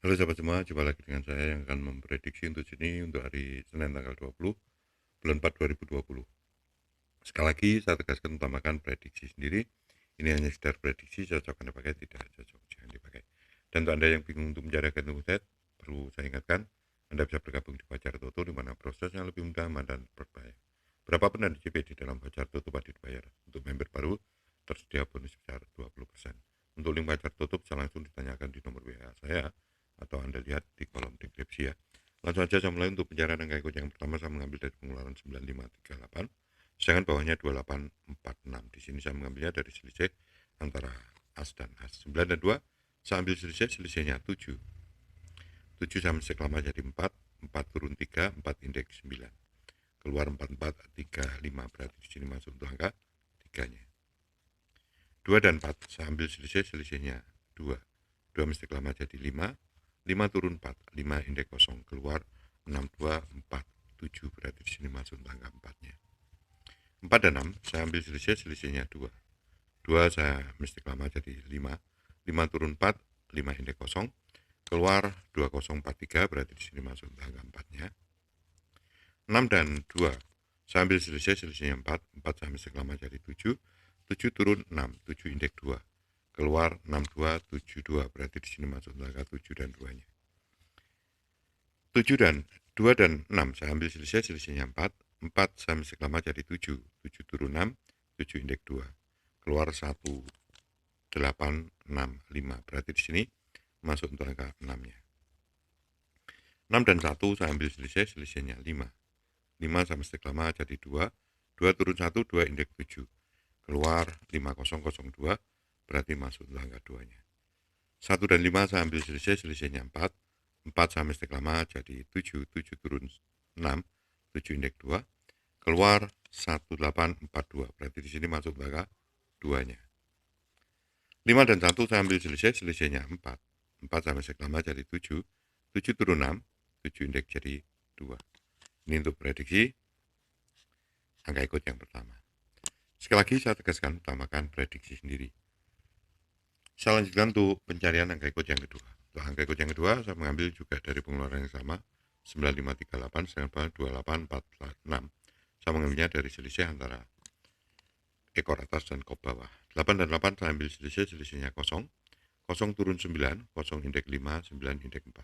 Halo sahabat semua, jumpa lagi dengan saya yang akan memprediksi untuk sini untuk hari Senin tanggal 20 bulan 4 2020. Sekali lagi saya tegaskan utamakan prediksi sendiri. Ini hanya sekedar prediksi, cocok Anda pakai, tidak cocok jangan dipakai. Dan untuk Anda yang bingung untuk mencari agen United, perlu saya ingatkan, Anda bisa bergabung di Fajar Toto di mana prosesnya lebih mudah, aman dan berbahaya. Berapapun Anda DP di dalam Fajar Toto wajib dibayar. Untuk member baru tersedia bonus sebesar 20%. Untuk link Fajar Toto bisa langsung ditanyakan di nomor WA saya atau Anda lihat di kolom deskripsi ya. Langsung saja saya mulai untuk pencarian angka ikut yang pertama saya mengambil dari pengeluaran 9538, sedangkan bawahnya 2846. Di sini saya mengambilnya dari selisih antara As dan As. 9 dan 2 saya ambil selisihnya 7. 7 saya mesti lama jadi 4, 4 turun 3, 4 indeks 9. Keluar 44, 35, berarti di sini masuk untuk angka 3-nya. 2 dan 4 saya ambil selisihnya 2. 2 mesti lama jadi 5, 5 turun 4, 5 indeks kosong, keluar 62, 4, 7, berarti di sini masuk untuk angka 4-nya. 4 dan 6 saya ambil selisihnya 2. 2 saya mesti lama jadi 5, 5 turun 4, 5 indeks kosong, keluar 2043, berarti di sini masuk untuk angka 4-nya. 6 dan 2 saya ambil selisihnya 4, 4 saya mesti lama jadi 7, 7 turun 6, 7 indeks 2, keluar 6272, berarti di sini masuk untuk angka 7 dan 2-nya. 7 dan 2 dan 6 saya ambil selisihnya 4, 4 saya mesti lama jadi 7, 7 turun 6, 7 indeks 2, keluar 1865, berarti di sini masuk untuk angka 6-nya. 6 dan 1 saya ambil selisihnya 5, 5 saya mesti lama jadi 2, 2 turun 1, 2 indeks 7, keluar 5002, berarti masuk untuk angka 2-nya. 1 dan 5 saya ambil selisihnya 4, 4 saya mesti lama jadi 7, 7 turun 6, 7 indeks 2, keluar 1842, berarti di sini masuk angka 2-nya. 5 dan 1 saya ambil selisihnya 4, 4 saya mesti lama jadi 7, 7 turun 6, 7 indeks jadi 2. Ini untuk prediksi angka ikut yang pertama. Sekali lagi saya tegaskan utamakan prediksi sendiri. Saya lanjutkan untuk pencarian angka ikut yang kedua. Untuk angka ikut yang kedua saya mengambil juga dari pengeluaran yang sama 9538 sedangkan 2846. Saya mengambilnya dari selisih antara ekor atas dan ekor bawah. 8 dan 8 saya ambil selisihnya kosong. Kosong turun 9, kosong indeks 5, 9 indeks 4.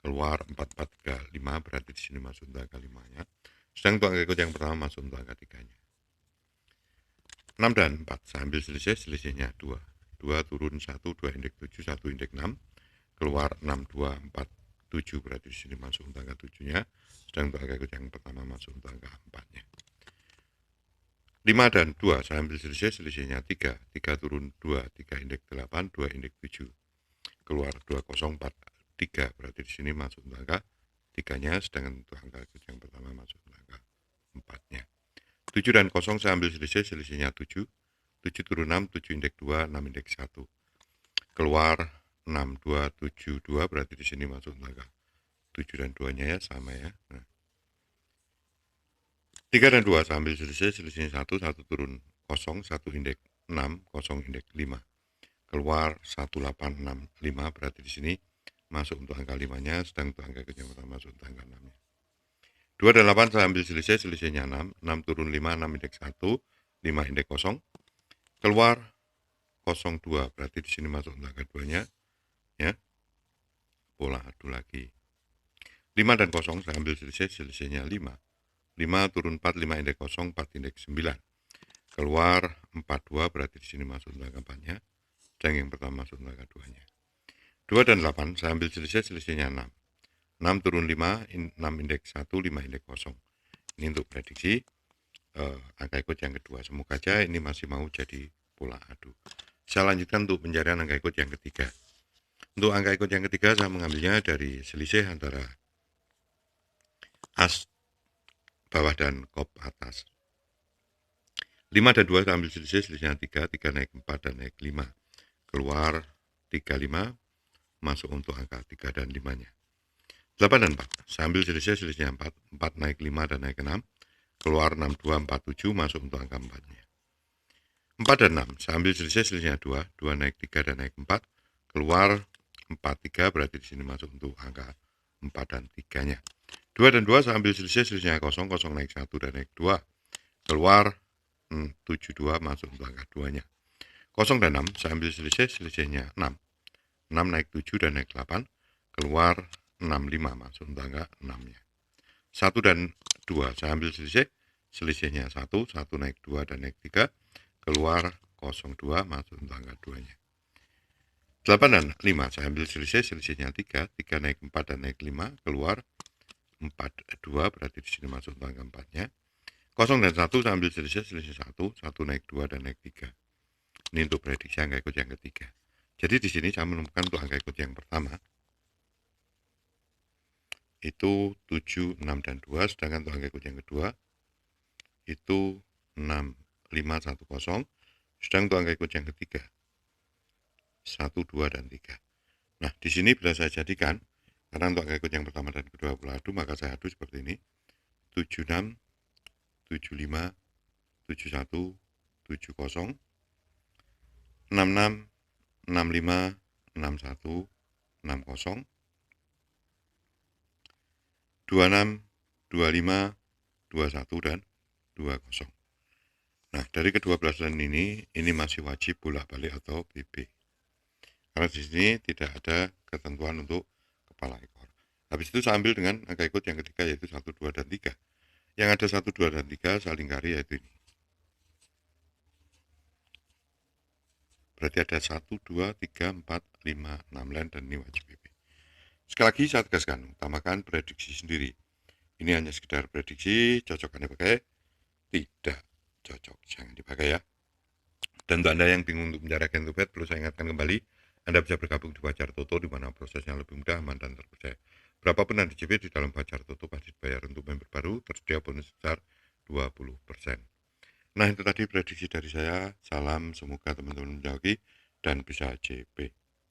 Keluar 4435, berarti di sini masuk untuk angka 5-nya. Sedang untuk angka ikut yang pertama masuk untuk angka 3-nya. 6 dan 4 saya ambil selisihnya 2. 2 turun 1, 2 indeks 7, 1 indeks 6, keluar 6247, berarti di sini masuk untuk angka 7-nya. Sedang untuk angka ikut yang pertama masuk untuk angka 4-nya. 5 dan 2 saya ambil selisihnya 3, 3 turun 2, 3 indeks 8, 2 indeks 7, keluar 2043, berarti di sini masuk untuk angka 3-nya, sedangkan untuk angka ikut yang pertama masuk untuk angka 4-nya. 7 dan 0 saya ambil selisihnya 7, 7 turun 6, 7 indeks 2, 6 indeks 1, keluar 6272, berarti di sini masuk angka 7 dan 2-nya ya sama ya. Nah. 3 dan 2 saya ambil selisihnya 1, 1 turun 0, 1 indeks 6, 0 indeks 5, keluar 1865, berarti di sini masuk untuk angka 5-nya, sedang untuk angka yang pertama masuk untuk angka 6-nya. 2 dan 8 saya ambil selisihnya 6, 6 turun 5, 6 indeks 1, 5 indeks 0, keluar 02, berarti di sini masuk untuk angka 2-nya ya. Pola adu lagi. 5 dan 0 saya ambil selisihnya 5, 5 turun 4, 5 indeks 0, 4 indeks 9, keluar 42, berarti di sini masuk untuk angka 4-nya, dan yang pertama masuk untuk angka 2-nya. 2 dan 8 saya ambil selisihnya 6, 6 turun 5, 6 indeks 1, 5 indeks 0. Ini untuk prediksi angka ikut yang kedua. Semoga aja ini masih mau jadi pola adu. Saya lanjutkan untuk pencarian angka ikut yang ketiga. Untuk angka ikut yang ketiga saya mengambilnya dari selisih antara as bawah dan kop atas. 5 dan 2 saya ambil selisihnya 3, 3 naik 4 dan naik 5, keluar 35, masuk untuk angka 3 dan 5-nya. 8 dan 4 saya ambil selisihnya 4, 4 naik 5 dan naik 6, keluar 6247, masuk untuk angka 4-nya. 4 dan 6 saya ambil selisihnya 2, 2 naik 3 dan naik 4, keluar 43, berarti di sini masuk untuk angka 4 dan 3-nya. 2 dan 2 saya ambil selisih, selisihnya 0, 0 naik 1 dan naik 2. Keluar 72 masuk untuk angka 2-nya. 0 dan 6 saya ambil selisih, selisihnya 6. 6 naik 7 dan naik 8. Keluar 65 masuk untuk angka 6-nya. 1 dan 2 saya ambil selisih, selisihnya 1. 1 naik 2 dan naik 3. Keluar 02 masuk untuk angka 2-nya. 8 dan 5 saya ambil selisih, selisihnya 3. 3 naik 4 dan naik 5. Keluar 42, berarti di sini masuk untuk angka 4-nya. 0 dan 1 saya ambil selisih, selisih 1. 1 naik 2 dan naik 3. Ini untuk prediksi angka ikut yang ketiga. Jadi di sini saya menemukan untuk angka ikut yang pertama itu 7, 6 dan 2, sedangkan untuk angka ikut yang kedua itu 6, 5, 1, 0. Sedang untuk angka ikut yang ketiga 1, 2 dan 3. Nah, di sini bila saya jadikan, karena untuk angka ikut yang pertama dan kedua pula adu, maka saya adu seperti ini. 76, 75, 71, 70, 66, 65, 61, 60, 26, 25, 21 dan 20. Nah, dari kedua belasan ini masih wajib bolak-balik atau BB. Karena di sini tidak ada ketentuan untuk kepala ekor. Habis itu saya ambil dengan angka ikut yang ketiga, yaitu 1, 2 dan 3. Yang ada 1, 2 dan 3 saya lingkari, yaitu ini. Berarti ada 1, 2, 3, 4, 5, 6 lain, dan ini wajib BB. Sekali lagi saya tegaskan, utamakan prediksi sendiri. Ini hanya sekedar prediksi, cocokannya pakai, tidak cocok, jangan dipakai ya. Dan untuk Anda yang bingung untuk mencari agen bed, perlu saya ingatkan kembali, Anda bisa bergabung di Pacar Toto, di mana prosesnya lebih mudah, aman, dan terpercaya. Berapapun yang DCP di dalam Pacar Toto pasti dibayar. Untuk member baru, tersedia bonus sebesar 20%. Nah, itu tadi prediksi dari saya. Salam, semoga teman-teman menjauhi dan bisa JP.